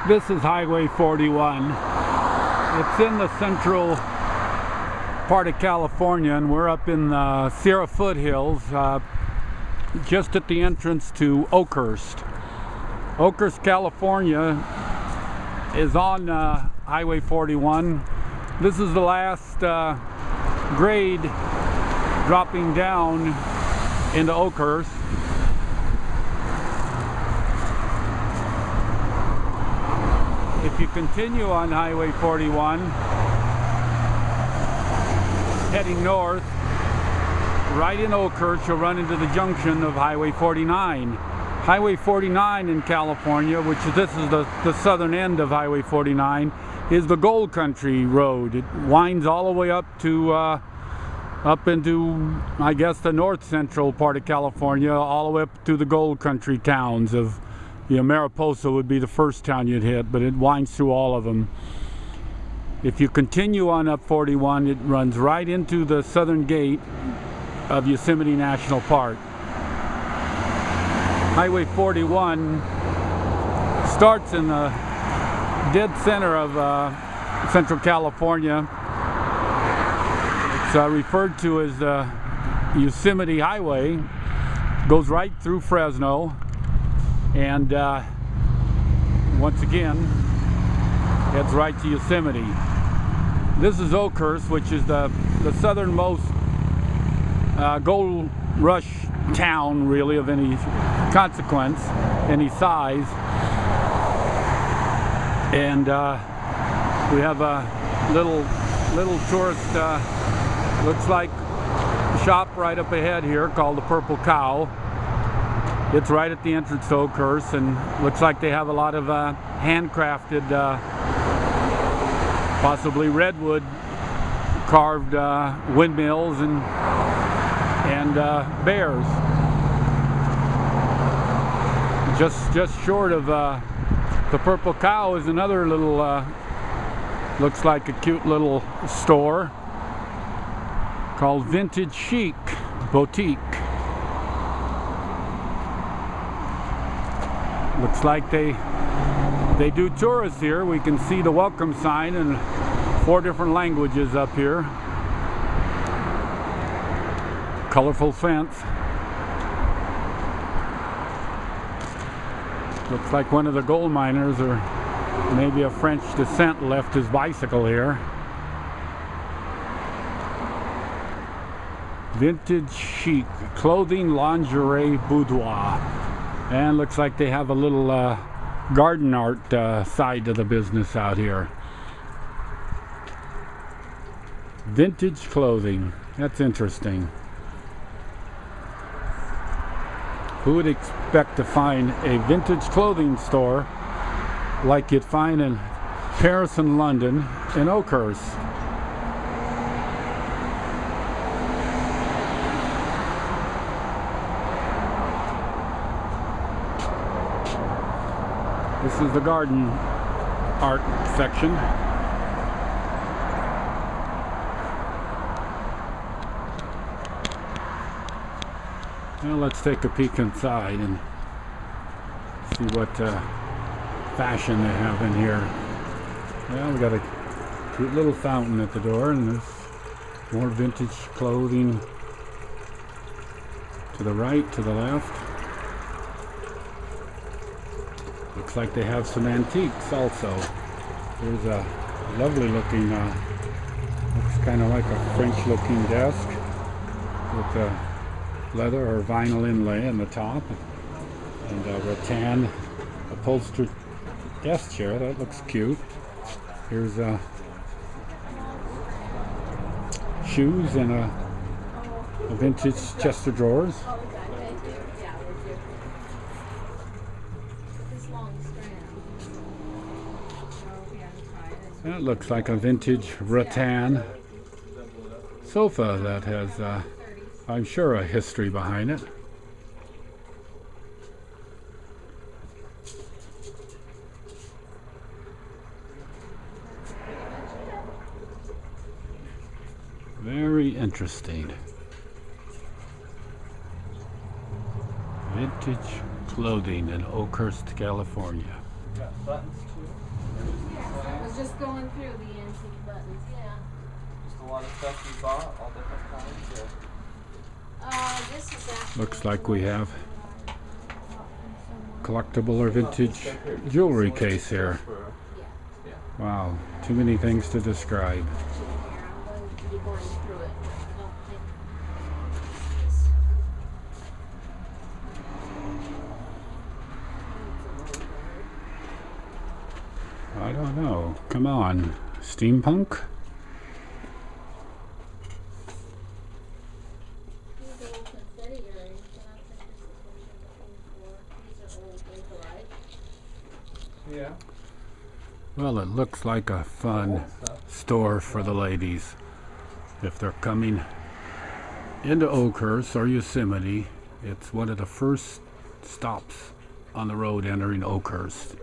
This is Highway 41. It's in the central part of California, and we're up in the Sierra foothills, just at the entrance to Oakhurst. Oakhurst, California is on Highway 41. This is the last grade dropping down into Oakhurst. If you continue on Highway 41, heading north, right in Oakhurst, you'll run into the junction of Highway 49. Highway 49 in California, this is the southern end of Highway 49, is the Gold Country road. It winds all the way up to up into, I guess, the north central part of California, all the way up to the Gold Country towns of, Mariposa would be the first town you'd hit, but it winds through all of them. If you continue on up 41, it runs right into the southern gate of Yosemite National Park. Highway 41 starts in the dead center of Central California. It's referred to as the Yosemite Highway. Goes right through Fresno, and once again heads right to Yosemite. This is Oakhurst, which is the southernmost gold rush town, really, of any consequence, any size. And we have a little tourist, looks like shop right up ahead here called the Purple Cow. It's right at the entrance to Oakhurst, and looks like they have a lot of handcrafted, possibly redwood carved windmills and bears. Just short of the Purple Cow is another little, looks like a cute little store called Vintage Chic Boutique. Looks like they do tourists here. We can see the welcome sign in 4 different languages up here. Colorful fence. Looks like one of the gold miners, or maybe a French descent, left his bicycle here. Vintage Chic Clothing, Lingerie, Boudoir. And looks like they have a little garden art side to the business out here. Vintage clothing. That's interesting. Who would expect to find a vintage clothing store like you'd find in Paris and London in Oakhurst? This is the garden art section. Well, let's take a peek inside and see what fashion they have in here. Well, we got a cute little fountain at the door, and there's more vintage clothing to the right, to the left. Looks like they have some antiques also. There's a lovely looking, looks kind of like a French looking desk with a leather or vinyl inlay on the top, and a rattan upholstered desk chair. That looks cute. Here's shoes and a vintage chest of drawers. That looks like a vintage rattan sofa that has, I'm sure, a history behind it. Very interesting. Vintage clothing in Oakhurst, California. Got buttons too. just going through the antique buttons, yeah. Just a lot of stuff you bought, all different kinds. This is actually Looks like we have collectible or vintage jewelry case here. Yeah. Wow, too many things to describe. Here, I'm going to be going through it. I don't know. Come on. Steampunk? These old confetti earrings, and I think this is what you're looking for. These are old Bakelite. Yeah. Well, it looks like a fun store for the ladies. If they're coming into Oakhurst or Yosemite, it's one of the first stops on the road entering Oakhurst.